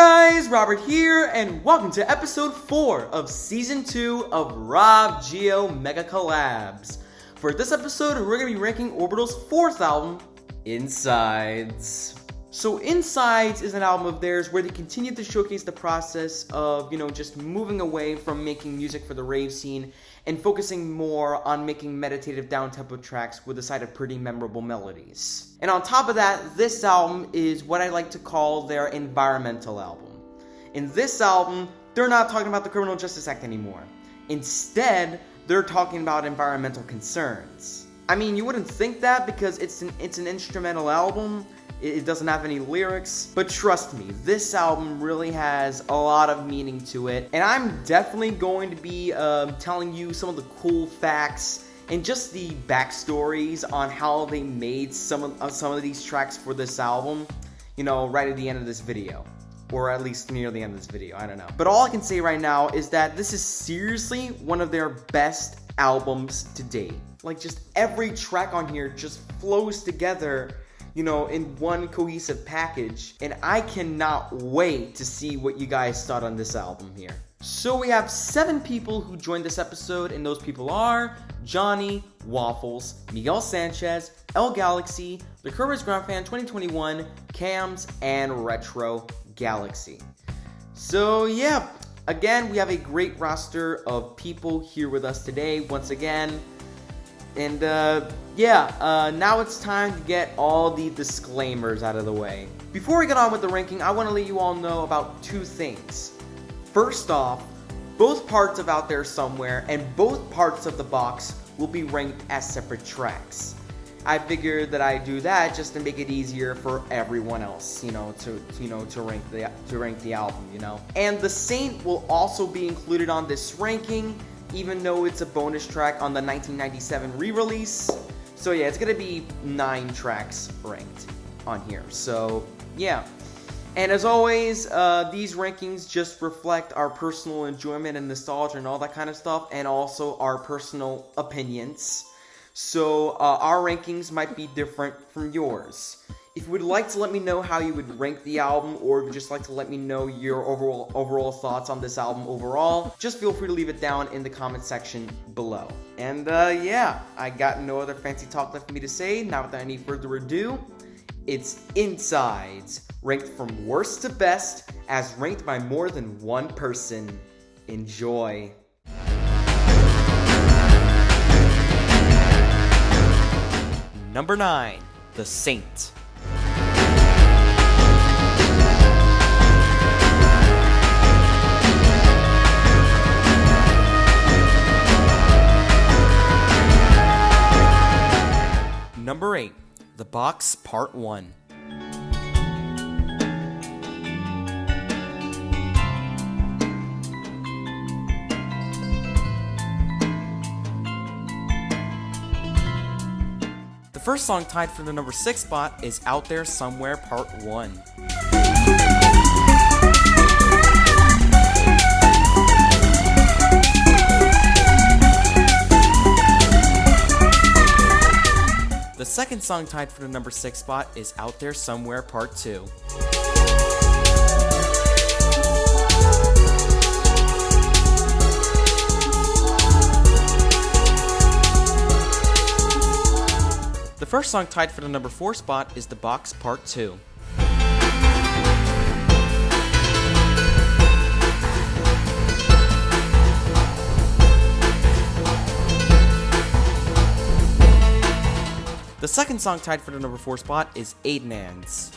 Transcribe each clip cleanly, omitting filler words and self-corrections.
Guys, Robert here, and welcome to episode 4 of season 2 of RobGioMegacollabs. For this episode, we're going to be ranking Orbital's 4th album, Insides. So Insides is an album of theirs where they continue to showcase the process of, just moving away from making music for the rave scene and focusing more on making meditative downtempo tracks with a side of pretty memorable melodies. And on top of that, this album is what I like to call their environmental album. In this album, they're not talking about the Criminal Justice Act anymore. Instead, they're talking about environmental concerns. I mean, you wouldn't think that because it's an instrumental album. It doesn't have any lyrics, but trust me, this album really has a lot of meaning to it, and I'm definitely going to be telling you some of the cool facts and just the backstories on how they made some of these tracks for this album, right at the end of this video. Or at least near the end of this video, I don't know. But all I can say right now is that this is seriously one of their best albums to date. Like, just every track on here just flows together, in one cohesive package. And I cannot wait to see what you guys thought on this album here. So we have 7 people who joined this episode, and those people are Johnny, Waffles, Miguel Sanchez, El Galaxy, The Courage Ground Fan 2021, Cams, and Retro Galaxy. So yeah, again, we have a great roster of people here with us today once again. And now it's time to get all the disclaimers out of the way. Before we get on with the ranking, I want to let you all know about 2 things. First off, both parts of Out There Somewhere and both parts of the box will be ranked as separate tracks. I figured that I'd do that just to make it easier for everyone else, to rank the album, And The Saint will also be included on this ranking, even though it's a bonus track on the 1997 re-release. So yeah, it's gonna be 9 tracks ranked on here. So yeah. And as always, these rankings just reflect our personal enjoyment and nostalgia and all that kind of stuff, and also our personal opinions. So our rankings might be different from yours. If you would like to let me know how you would rank the album, or if you'd just like to let me know your overall thoughts on this album overall, just feel free to leave it down in the comment section below. And I got no other fancy talk left for me to say. Now without any further ado, it's Insides, ranked from worst to best, as ranked by more than one person. Enjoy. Number 9, The Saint. Number 8, The Box Part 1. The first song tied for the number 6 spot is Out There Somewhere Part 1. The second song tied for the number 6 spot is Out There Somewhere Part 2. The first song tied for the number 4 spot is The Box Part 2. The second song tied for the number 4 spot is Aidenans.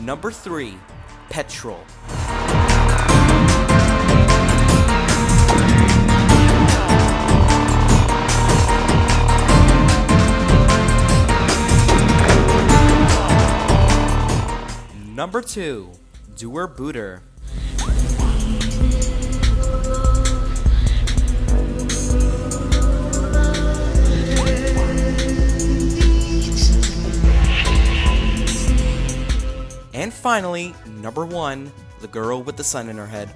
Number 3, Petrol. Number 2, Doer Booter. And finally, number 1, The Girl with the Sun in Her Head.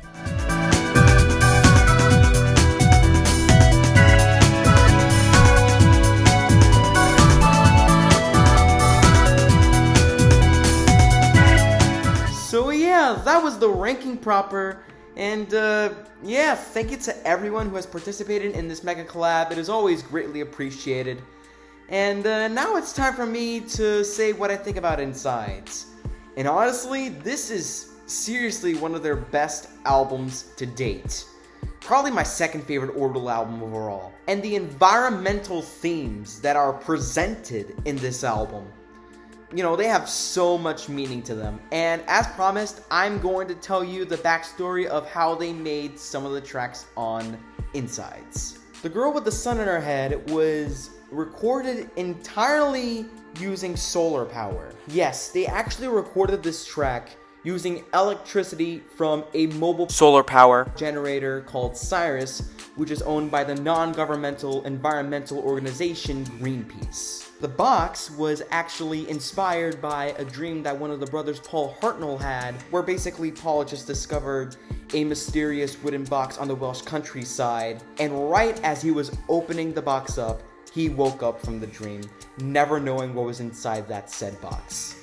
yeah, that was the ranking proper. And yeah, thank you to everyone who has participated in this mega collab. It is always greatly appreciated. And now it's time for me to say what I think about Insides. And honestly, this is seriously one of their best albums to date. Probably my second favorite Orbital album overall. And the environmental themes that are presented in this album, you know, they have so much meaning to them. And as promised, I'm going to tell you the backstory of how they made some of the tracks on Insides. The Girl with the Sun in Her Head was recorded entirely using solar power. Yes, they actually recorded this track using electricity from a mobile solar power generator called Cyrus, which is owned by the non-governmental environmental organization Greenpeace. The box was actually inspired by a dream that one of the brothers Paul Hartnell had, where basically Paul just discovered a mysterious wooden box on the Welsh countryside, and right as he was opening the box up, he woke up from the dream, never knowing what was inside that said box.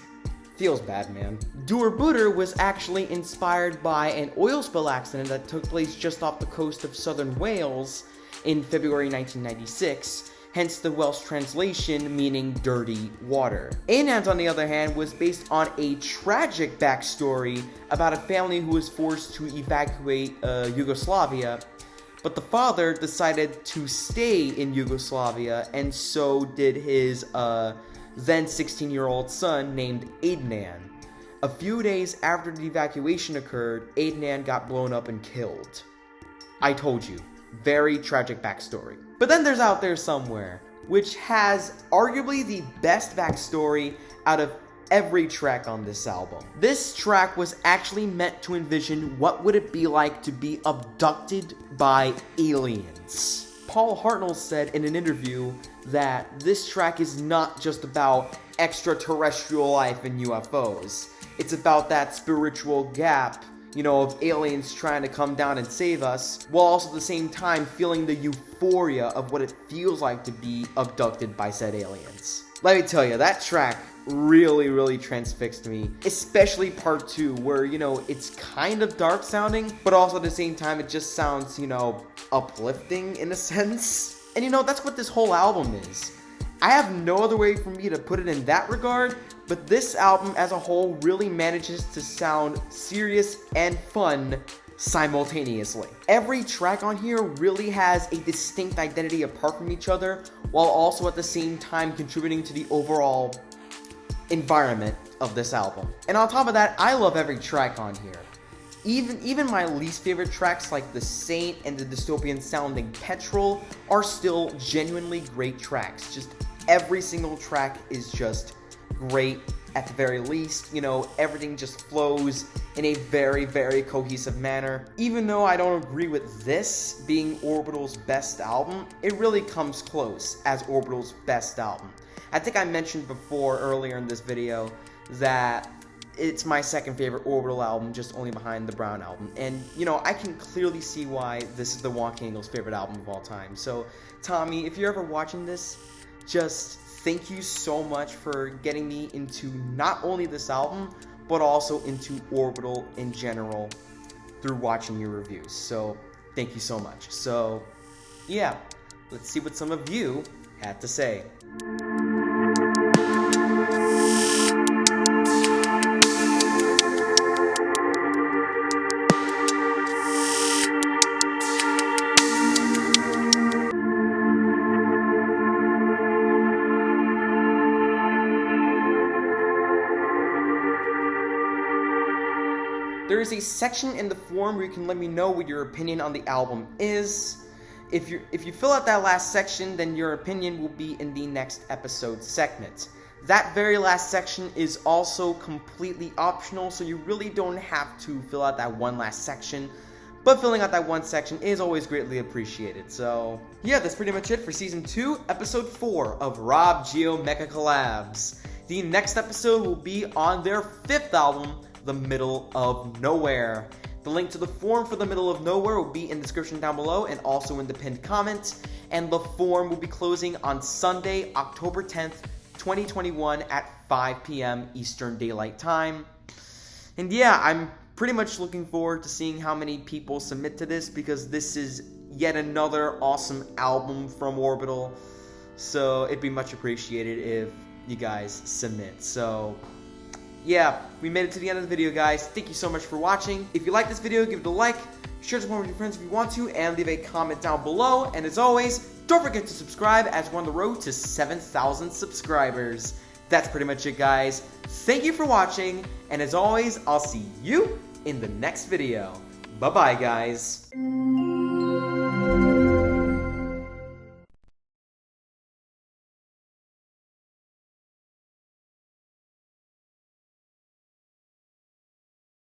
Feels bad, man. Doer Booter was actually inspired by an oil spill accident that took place just off the coast of southern Wales in February 1996, hence the Welsh translation meaning dirty water. Anand, on the other hand, was based on a tragic backstory about a family who was forced to evacuate Yugoslavia, but the father decided to stay in Yugoslavia, and so did his then 16-year-old son named Adnan. A few days after the evacuation occurred, Adnan got blown up and killed. I told you, very tragic backstory. But then there's Out There Somewhere, which has arguably the best backstory out of every track on this album. This track was actually meant to envision what would it be like to be abducted by aliens. Paul Hartnell said in an interview that this track is not just about extraterrestrial life and UFOs. It's about that spiritual gap, you know, of aliens trying to come down and save us, while also at the same time feeling the euphoria of what it feels like to be abducted by said aliens. Let me tell you, that track really transfixed me, especially part 2, where, you know, it's kind of dark sounding, but also at the same time it just sounds, you know, uplifting in a sense. And you know, that's what this whole album is. I have no other way for me to put it in that regard, but this album as a whole really manages to sound serious and fun simultaneously. Every track on here really has a distinct identity apart from each other, while also at the same time contributing to the overall environment of this album. And on top of that, I love every track on here. Even my least favorite tracks like The Saint and the dystopian sounding Petrol are still genuinely great tracks. Just every single track is just great at the very least. You know, everything just flows in a very cohesive manner. Even though I don't agree with this being Orbital's best album, it really comes close as Orbital's best album. I think I mentioned before earlier in this video that it's my second favorite Orbital album, just only behind the Brown album. And, you know, I can clearly see why this is the Wonky Angle's favorite album of all time. So, Tommy, if you're ever watching this, just thank you so much for getting me into not only this album, but also into Orbital in general through watching your reviews. So, thank you so much. So, yeah, let's see what some of you had to say. There is a section in the forum where you can let me know what your opinion on the album is. If you fill out that last section, then your opinion will be in the next episode segment. That very last section is also completely optional, so you really don't have to fill out that one last section. But filling out that one section is always greatly appreciated. So, yeah, that's pretty much it for Season 2, Episode 4 of RobGioMegacollabs. The next episode will be on their 5th album, The Middle of Nowhere. The link to the forum for The Middle of Nowhere will be in the description down below and also in the pinned comment. And the forum will be closing on Sunday, October 10th, 2021 at 5 p.m. Eastern Daylight Time. And yeah, I'm pretty much looking forward to seeing how many people submit to this, because this is yet another awesome album from Orbital. So it'd be much appreciated if you guys submit. So yeah, we made it to the end of the video, guys. Thank you so much for watching. If you like this video, give it a like, share this one with your friends if you want to, and leave a comment down below. And as always, don't forget to subscribe, as we're on the road to 7,000 subscribers. That's pretty much it, guys. Thank you for watching, and as always, I'll see you in the next video. Bye-bye, guys.